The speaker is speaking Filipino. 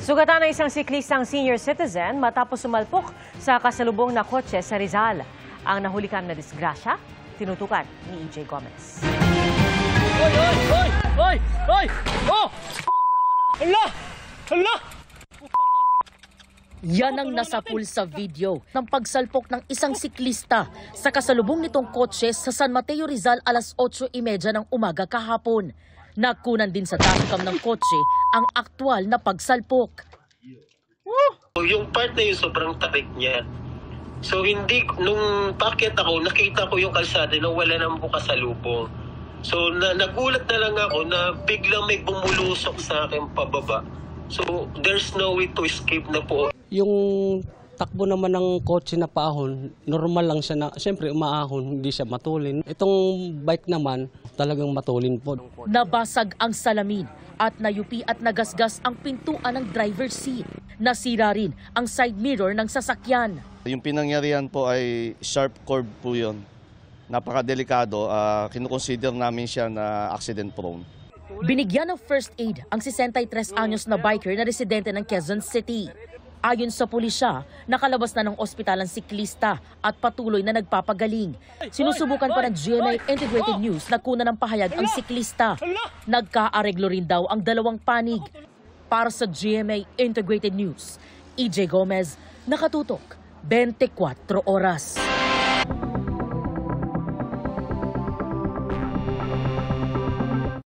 Sugatan ng isang siklistang senior citizen matapos sumalpok sa kasalubong na kotse sa Rizal. Ang nahulikan na disgrasya, tinutukan ni EJ Gomez. Hoy! Hoy! Hoy! Hoy! Oh! Hala! Hala! Yan ang nasapul sa video ng pagsalpok ng isang siklista sa kasalubong nitong kotse sa San Mateo, Rizal alas 8:30 ng umaga kahapon. Nakunan din sa dashcam ng kotse ang aktwal na pagsalpok. Yung part na yun sobrang tapik niya. So hindi, nung packet ako, nakita ko yung kalsada na wala nang kasalubong. So nagulat na lang ako na biglang may bumulusok sa akin pababa. So there's no way to escape na po. Yung takbo naman ng kotse na paahon, normal lang siya na, siyempre umaahon, hindi siya matulin. Itong bike naman, talagang matulin po. Nabasag ang salamin at nayupi at nagasgas ang pintuan ng driver's seat. Nasira rin ang side mirror ng sasakyan. Yung pinangyarihan po ay sharp curve po yun. Napakadelikado, kinukonsider namin siya na accident prone. Binigyan ng first aid ang 63 anyos na biker na residente ng Quezon City. Ayon sa pulisya, nakalabas na ng ospital ang siklista at patuloy na nagpapagaling. Sinusubukan pa ng GMA Integrated News na kunan ng pahayag ang siklista. Nagkaareglo rin daw ang dalawang panig. Para sa GMA Integrated News, EJ Gomez, nakatutok 24 oras.